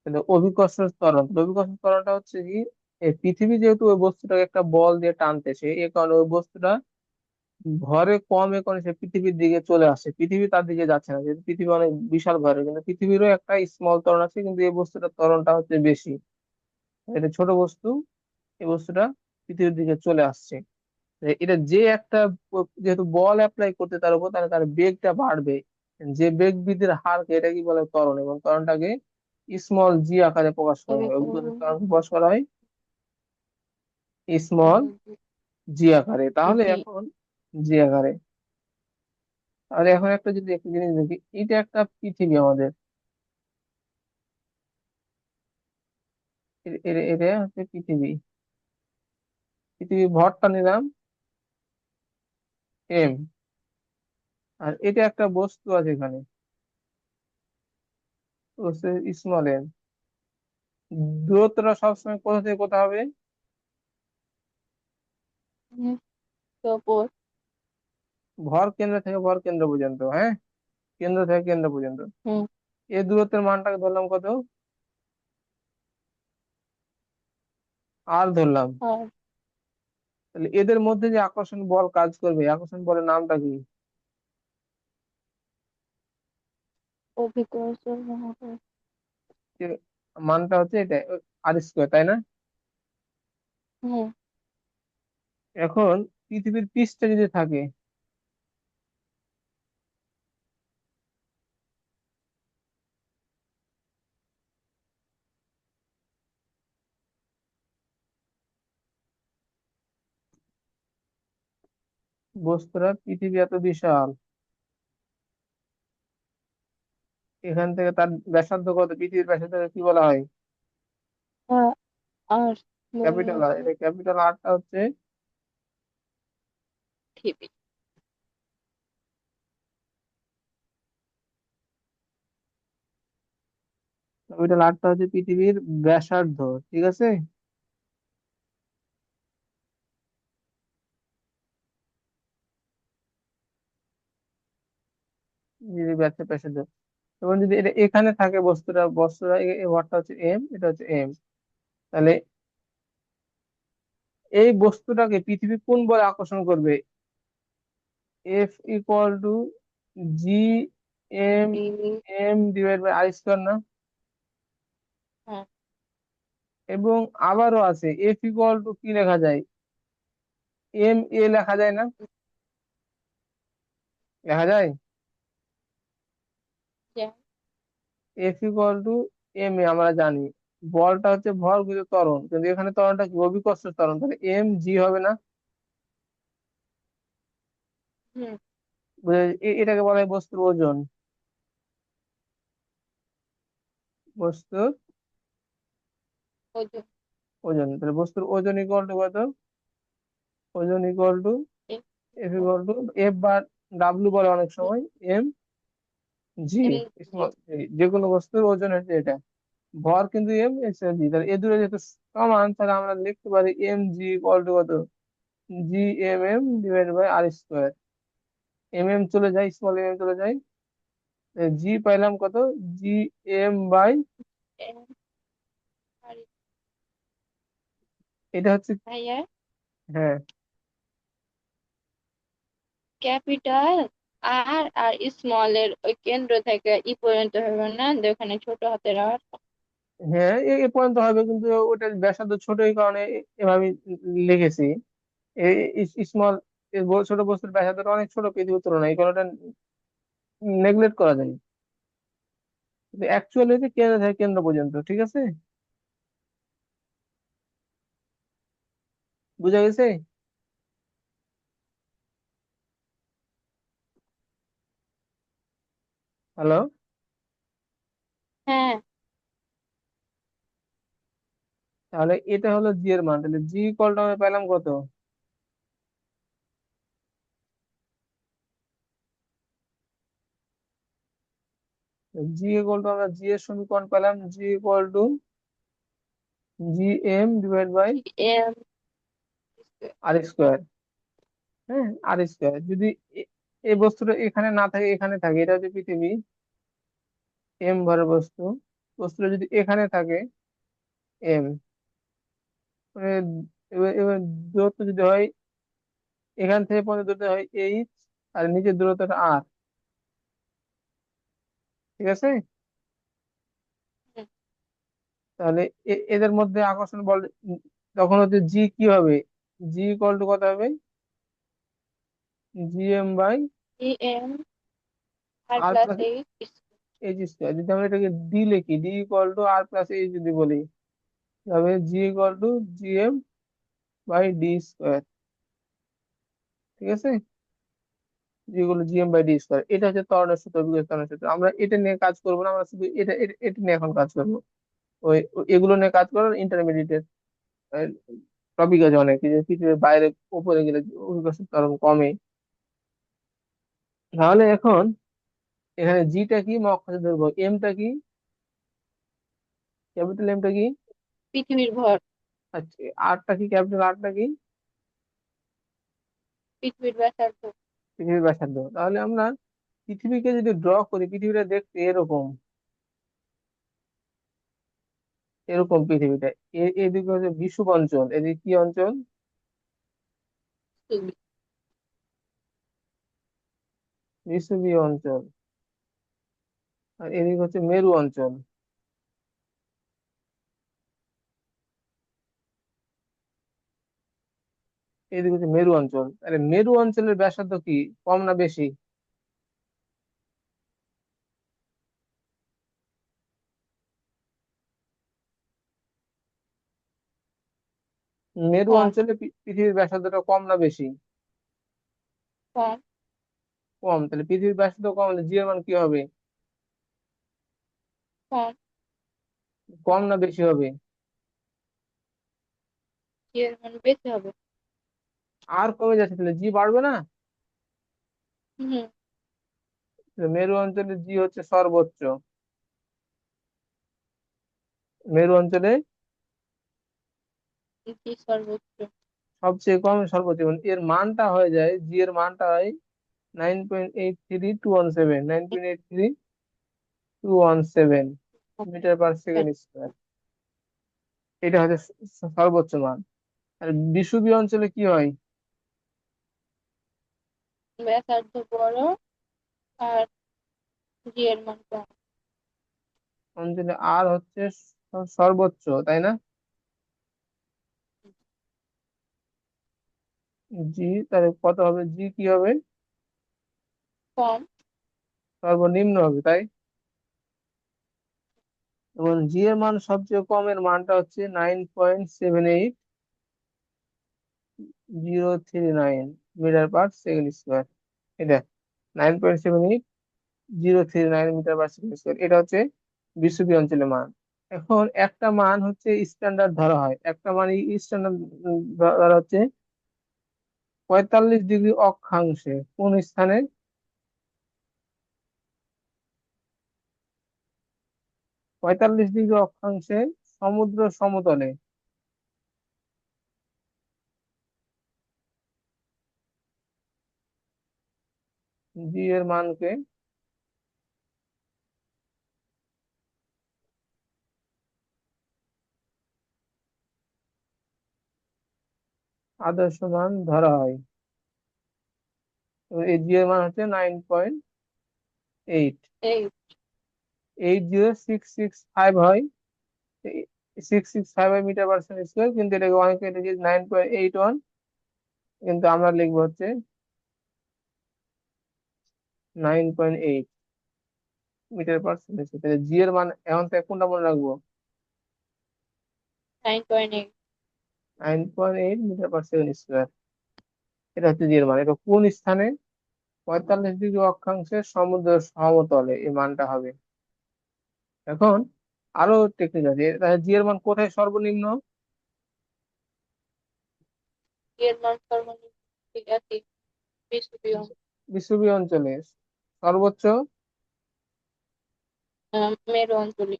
কিন্তু অভিকর্ষজ ত্বরণ, অভিকর্ষজ ত্বরণটা হচ্ছে কি, এই পৃথিবী যেহেতু ওই বস্তুটাকে একটা বল দিয়ে টানতেছে, এই কারণে ওই বস্তুটা ভরে কম, এ কারণে সে পৃথিবীর দিকে চলে আসছে, পৃথিবী তার দিকে যাচ্ছে না, যেহেতু পৃথিবী অনেক বিশাল ভরে, কিন্তু পৃথিবীরও একটা স্মল ত্বরণ আছে, কিন্তু এই বস্তুটার ত্বরণটা হচ্ছে বেশি। এটা ছোট বস্তু, এই বস্তুটা পৃথিবীর দিকে চলে আসছে। এটা যে একটা যেহেতু বল অ্যাপ্লাই করতে তার উপর, তাহলে তার বেগটা বাড়বে। যে বেগ বৃদ্ধির হারকে এটা কি বলে, ত্বরণ, এবং ত্বরণটাকে স্মল জি আকারে প্রকাশ করা হয়, অভিকর্ষজ ত্বরণকে প্রকাশ করা হয় স্মল জি আকারে। তাহলে জি। এখন জি আকারে, তাহলে এখন একটা যদি একটা জিনিস দেখি, এটা একটা পৃথিবী আমাদের, এটা হচ্ছে পৃথিবী, পৃথিবী ভরটা নিলাম এম, আর এটা একটা বস্তু আছে এখানে, স্মল এম। দূরত্বটা সবসময় কোথা থেকে কোথা হবে? হুম, তো ওপর। ভর কেন্দ্র থেকে ভর কেন্দ্র পর্যন্ত, হ্যাঁ, কেন্দ্র থেকে কেন্দ্র পর্যন্ত। হুম। এই দূরত্বের মানটাকে ধরলাম কত, আর ধরলাম। আর তাহলে এদের মধ্যে যে আকর্ষণ বল কাজ করবে, আকর্ষণ বলের নামটা কি? অভিকর্ষ। যে মানটা হচ্ছে এটা, আর স্কোয়ার, তাই না? হুম। এখন পৃথিবীর পৃষ্ঠে যদি থাকে, বস্তুরা পৃথিবী এত বিশাল, এখান থেকে তার ব্যাসার্ধ কত, পৃথিবীর ব্যাসার্ধ কি বলা হয়? আর আর বলে ক্যাপিটাল আর, হচ্ছে এটা ক্যাপিটাল আরটা হচ্ছে, পৃথিবী। ক্যাপিটাল আরটা হচ্ছে পৃথিবীর ব্যাসার্ধ, ঠিক আছে? পৃথিবীর ব্যাসার্ধ। এবং যদি এটা এখানে থাকে, বস্তুটা বস্তুটা এই ভরটা হচ্ছে এম, এটা হচ্ছে এম, তাহলে এই বস্তুটাকে পৃথিবী কোন বলে আকর্ষণ করবে? F equal to G M, G. M divide by R square না? হ্যাঁ। এবং আবারও আছে, এফ ইকুয়াল টু কি লেখা যায়, এম এ লেখা যায় না? লেখা যায় যে। F equal two M A, আমরা জানি বলটা হচ্ছে ভর গুণিত ত্বরণ, কিন্তু এখানে ত্বরণটা কি, অভিকর্ষ ত্বরণ, তাহলে এম জি হবে না? হুম। এটাকে বলা হয় বস্তুর ওজন, বস্তুর ওজন। ওজন। তাহলে বস্তুর ওজন ইকুয়াল টু কত, ওজন ইকুয়াল টু এ- F equal to F bar W বলে অনেক সময়, M G, M G. Small, যে কোনো বস্তুর ওজন হচ্ছে এটা, ভর কিন্তু এম, এক্স জি, তাহলে এ দুটো যেহেতু সমান, তাহলে আমরা লিখতে পারি এম জি ইকুয়াল টু কত, G M M divide by R square. M M চলে যায়, স্মল এম এম চলে যায়, জি পাইলাম কত, জি এম বাই, এম আর এটা হচ্ছে, ভাইয়া হ্যাঁ, ক্যাপিটাল আর আর স্মল এর ওই কেন্দ্র থেকে ই পর্যন্ত হবে না, ওখানে ছোট হাতের আর। হ্যাঁ, এ পর্যন্ত হবে, কিন্তু ওটা ব্যাসার্ধ ছোট, এই কারণে এভাবে লিখেছি। স্মল, ছোট বস্তুর ব্যাসার্ধটা অনেক ছোট পৃথিবীর তুলনায়, এই কারণে নেগলেক্ট করা যায়, কিন্তু অ্যাকচুয়ালি হচ্ছে কেন্দ্র থেকে কেন্দ্র পর্যন্ত, ঠিক আছে? বুঝা গেছে? হ্যালো? হ্যাঁ। তাহলে এটা হলো জি এর মান, তাহলে জি ইকুয়াল টু আমরা পেলাম কত, জি ইকুয়াল টু, আমরা জি এর সমীকরণ পেলাম, G equal to G M divide by M. R square. হ্যাঁ, আর স্কোয়ার যদি এ- এই বস্তুটা এখানে না থাকে, এখানে থাকে, এটা হচ্ছে পৃথিবী, এম ভরের বস্তু, বস্তুটা যদি এখানে থাকে এম, মানে এবার দূরত্ব যদি হয় এখান থেকে পর্যন্ত দূরত্ব হয় এইচ, আর নিচের দূরত্বটা আর, ঠিক আছে? হুম, তাহলে এদের মধ্যে আকর্ষণ বল তখন হচ্ছে জি কি হবে, জি ইকুয়াল টু কত হবে, G M by G M R R plus plus H. H square. যদি আমরা এটাকে ডি লিখি, D equal to R plus H যদি বলি, তবে G equal to G M by D square, ঠিক আছে? যেগুলো জিএম বাই ডি স্কোয়ার, এটা হচ্ছে ত্বরণের সূত্র, বিকৃত ত্বরণের সূত্র। আমরা এটা নিয়ে কাজ করবো না, আমরা শুধু এটা নিয়ে এখন কাজ করবো। এগুলো নিয়ে কাজ করার ইন্টারমিডিয়েটের টপিক আছে অনেক, যে পৃথিবীর বাইরে উপরে গেলে অভিকর্ষের ত্বরণ কমে। তাহলে এখন এখানে জিটা কি, মহাকর্ষের দৈর্ঘ্য, এমটা কি, ক্যাপিটাল এমটা কি, পৃথিবীর ভর। আচ্ছা আরটা কি, ক্যাপিটাল আরটা কি, পৃথিবীর ব্যাসার্ধ। পৃথিবীর ব্যাসার্ধ। তাহলে আমরা পৃথিবীকে যদি ড্র করি, পৃথিবীটা দেখতে এরকম, এরকম পৃথিবীটা, এদিকে হচ্ছে বিষুব অঞ্চল, এদিকে কি অঞ্চল, স্থুল। বিষুবীয় অঞ্চল, আর এদিকে হচ্ছে মেরু অঞ্চল, এদিকে হচ্ছে মেরু অঞ্চল। তাহলে মেরু অঞ্চলের ব্যাসার্ধ কি, কম না বেশি? মেরু কম। অঞ্চলে পৃথিবীর ব্যাসার্ধটা কম না বেশি? কম। কম। তাহলে পৃথিবীর ব্যাসার্ধ কম হলে জি এর মান কি হবে, কম। কম না বেশি হবে? জি এর মান বেশি হবে। আর কমে যাচ্ছে, তাহলে জি বাড়বে না? হুম। তাহলে মেরু অঞ্চলে জি হচ্ছে সর্বোচ্চ, মেরু অঞ্চলে জি সর্বোচ্চ। সবচেয়ে কম সর্বোচ্চ, মানে এর মানটা হয়ে যায়, জি এর মানটা হয় 9.83 217, 9.83 217 মিটার পার সেকেন্ড স্কোয়ার। এটা হচ্ছে সর্বোচ্চ মান। আর বিষুবীয় অঞ্চলে কি হয়, ব্যাসার্ধ বড় আর জি এর মান কম। অঞ্চলে আর হচ্ছে সর্বোচ্চ, তাই না? জি, তাহলে কত হবে, জি কি হবে, কম। সর্বনিম্ন হবে, তাই? এবং জি এর মান সবচেয়ে কমের মানটা হচ্ছে 9.78 039 মিটার পার সেকেন্ড স্কোয়ার। এটা 9.78 039 মিটার পার সেকেন্ড স্কোয়ার, এটা হচ্ছে বিশ্বব্যাপী অঞ্চলের মান। এখন একটা মান হচ্ছে স্ট্যান্ডার্ড ধরা হয়, একটা মান স্ট্যান্ডার্ড ধরা হচ্ছে 45 ডিগ্রি অক্ষাংশে কোন স্থানে, 45 ডিগ্রি অক্ষাংশে সমুদ্র সমতলে জি এর মানকে আদর্শ মান ধরা হয়। এবং এই জি এর মান হচ্ছে 9.8, এই 80665 হয়, 665 হয় মিটার পার সেকেন্ড স্কোয়ার, কিন্তু এটাকে অনেকে লিখে 9.81, কিন্তু আমরা লিখবো হচ্ছে 9.8 মিটার পার সেকেন্ড স্কোয়ার। জি এর মান এখন থেকে কোনটা মনে রাখবো, 9.8। 9.8 মিটার পার সেকেন্ড স্কোয়ার। এটা হচ্ছে জি এর মান। এটা কোন স্থানে, 45 ডিগ্রি অক্ষাংশে সমুদ্র সমতলে এই মানটা হবে। এখন আরো টেকনিক আছে, জি এর মান কোথায় সর্বনিম্ন, জি এর মান সর্বনিম্ন। ঠিক আছে। বিষুবীয়। বিষুবীয় অঞ্চলে, সর্বোচ্চ মেরু অঞ্চলে।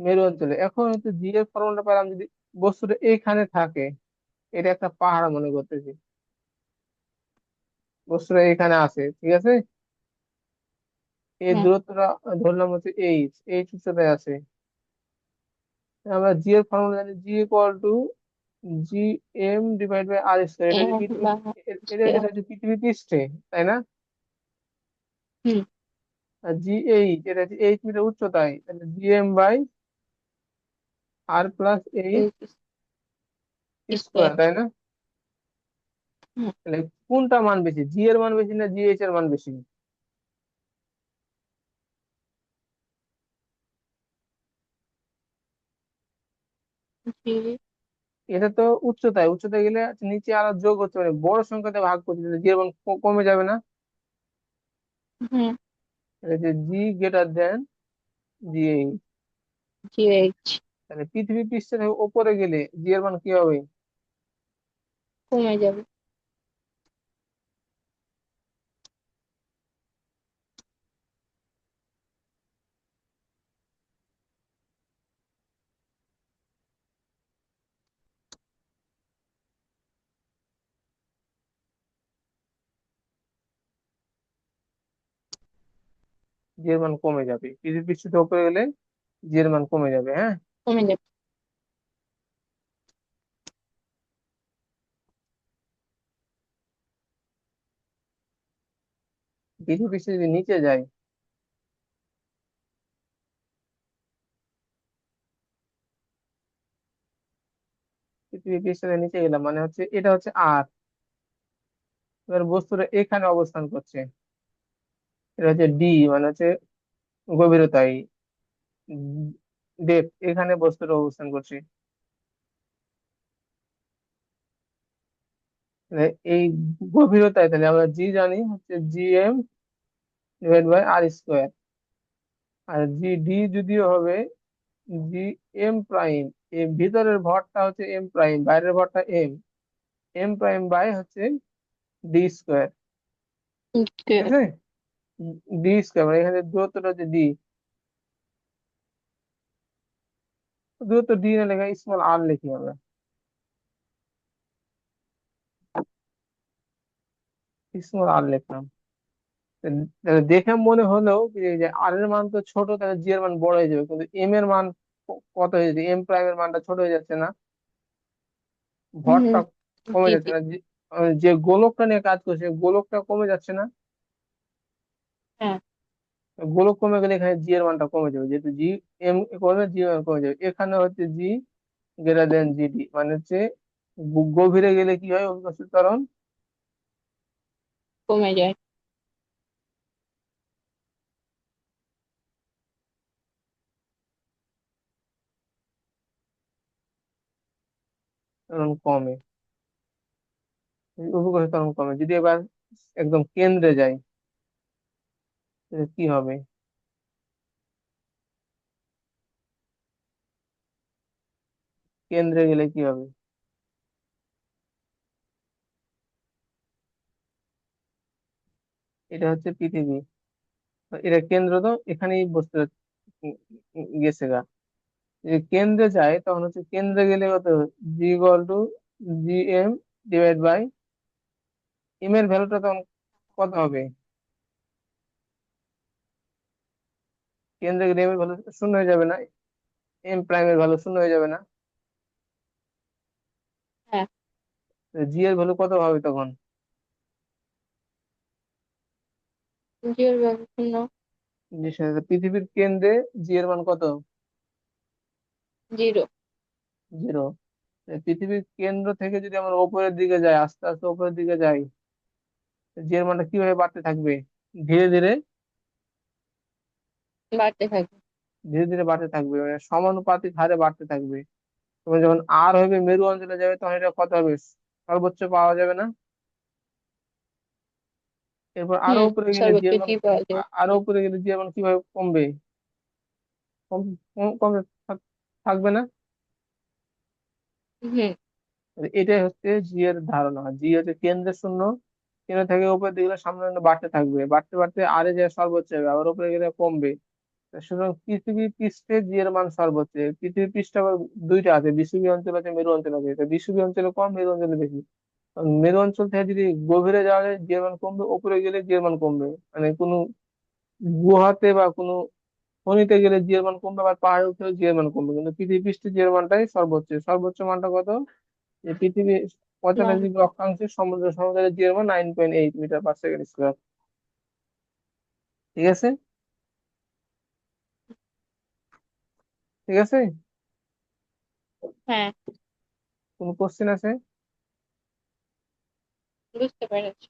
মেরু অঞ্চলে। এখন হচ্ছে জি এর ফর্মুলাটা পেলাম, যদি বস্তুটা এইখানে থাকে, এটা একটা পাহাড় মনে করতেছি, বস্তুটা এখানে আছে, ঠিক আছে? এই হুম। দূরত্বটা ধরলাম হচ্ছে এইচ, এইচ উচ্চতায় আছে। আমরা জি এর ফর্মুলা জানি, G equal to G M divide by R square. এটা এম হচ্ছে বা এটা এটা হচ্ছে পৃথিবী পৃষ্ঠে, তাই না? হুম আর জি এইচ, এটা হচ্ছে 8 মিটার উচ্চতায়, তাহলে G M by R plus eight square, square. তাই না? তাহলে কোনটা মান বেশি, জি এর মান বেশি না জি এইচ এর মান বেশি? জি। এটা তো উচ্চতায়, উচ্চতায় গেলে নিচে আরো যোগ হচ্ছে, মানে বড় সংখ্যাতে ভাগ করছে, জি এর মান কমে যাবে না? হুম। এটা হচ্ছে G greater than G H. G H. তাহলে পৃথিবী পৃষ্ঠ থেকে উপরে গেলে জি এর মান কি হবে? কমে যাবে। জি এর মান কমে যাবে, পৃথিবী পৃষ্ঠ থেকে উপরে গেলে জি এর মান কমে যাবে, হ্যাঁ। কমে যাবে। পৃথিবী পৃষ্ঠ যদি নিচে যায়, পৃথিবী পৃষ্ঠ থেকে নিচে গেলাম মানে হচ্ছে এটা হচ্ছে আর, এবার বস্তুটা এখানে অবস্থান করছে, এটা হচ্ছে ডি, মানে হচ্ছে গভীরতায়, ডেপ, এখানে বস্তুটা অবস্থান করছে। তাহলে এই গভীরতায় তাহলে আমরা জি জানি হচ্ছে G M divide by R square, আর জি ডি যদিও হবে জি এম প্রাইম, এর ভিতরের ভরটা হচ্ছে এম প্রাইম, বাইরের ভরটা এম, এম প্রাইম বাই হচ্ছে ডি স্কোয়ার, ঠিক স্কোয়ার। আছে? ডি স্কোয়ার মানে এখানে দূরত্বটা হচ্ছে ডি, দূরত্ব ডি না লেখা স্মল আর লিখি আমরা, স্মল আর লিখলাম। তাহলে দেখে মনে হলেও কি যে আর এর মান তো ছোট, তাহলে জি এর মান বড় হয়ে যাবে, কিন্তু এম এর মান কত হয়ে যাচ্ছে, এম প্রাইম এর মানটা ছোট হয়ে যাচ্ছে না, হুম। ভরটা কমে জি যাচ্ছে জি। না, যে গোলকটা নিয়ে কাজ করছে গোলকটা কমে যাচ্ছে না? হ্যাঁ। গোলক কমে গেলে এখানে জি এর মানটা কমে যাবে, যেহেতু জি এম কমে, জি এর মান কমে যাবে, এখানে হচ্ছে জি গ্রেটার দেন জিডি, মানে হচ্ছে গভীরে গেলে কি হয় অভিকর্ষের ত্বরণ? কমে যায়। ত্বরণ কমে, অভিকর্ষের ত্বরণ কমে। যদি এবার একদম কেন্দ্রে যাই তাহলে কি হবে? কেন্দ্রে গেলে কি হবে? এটা হচ্ছে পৃথিবী, এটা কেন্দ্র, তো এখানেই বস্তু গেছে গা। যদি কেন্দ্রে যায় তখন হচ্ছে কেন্দ্রে গেলে কত, G equal to G M divide by M এর ভ্যালুটা তখন কত হবে? কেন্দ্রে গেলে এম এর ভ্যালু শূন্য হয়ে যাবে না? এম প্রাইম এর ভ্যালু শূন্য হয়ে যাবে না? হ্যাঁ। জি এর ভ্যালু কত হবে তখন? জিরো ভাগ শূন্য। পৃথিবীর কেন্দ্রে জি এর মান কত? জিরো। জিরো। পৃথিবীর কেন্দ্র থেকে যদি আমরা উপরের দিকে যাই, আস্তে আস্তে উপরের দিকে যাই, জি এর মানটা কিভাবে বাড়তে থাকবে? ধীরে ধীরে, বাড়তে থাকবে। ধীরে ধীরে বাড়তে থাকবে, মানে সমানুপাতিক হারে বাড়তে থাকবে। তখন যখন আর হবে মেরু অঞ্চলে যাবে তখন এটা কত হবে, সর্বোচ্চ পাওয়া যাবে না? এরপর আরো হুম। উপরে গেলে জি সর্বোচ্চ এর মান, জি পাওয়া যায়। আরো উপরে গেলে জি এর মান কিভাবে কমবে? কমে থাকবে না? হুম। এটাই হচ্ছে জি এর ধারণা, জি হচ্ছে কেন্দ্রে শূন্য, কেন্দ্র থেকে উপরে দিকে সামনে সামনে বাড়তে থাকবে, বাড়তে বাড়তে আরে যে সর্বোচ্চ হবে, আবার উপরে গেলে কমবে। সুতরাং পৃথিবী পৃষ্ঠে জি এর মান সর্বোচ্চ। পৃথিবী পৃষ্ঠ আবার দুইটা আছে, বিষুবীয় অঞ্চল আছে, মেরু অঞ্চল আছে, তো বিষুবীয় অঞ্চলে কম, মেরু অঞ্চলে বেশি। কারণ মেরু অঞ্চল থেকে যদি গভীরে যাওয়া যায় জি এর মান কমবে, উপরে গেলে জি এর মান কমবে, মানে কোনো গুহাতে বা কোনো খনিতে গেলে জি এর মান কমবে, আবার পাহাড়ে উঠলেও জি এর মান কমবে, কিন্তু পৃথিবী পৃষ্ঠে জি এর মানটাই সর্বোচ্চ। সর্বোচ্চ মানটা কত? যে পৃথিবী না, 95 ডিগ্রি অক্ষাংশে সমুদ্র সমতলের জি এর মান 9.8 মিটার পার সেকেন্ড স্কোয়ার। ঠিক আছে? ঠিক আছে। হ্যাঁ, কোন কোশ্চেন আছে? বুঝতে পেরেছি।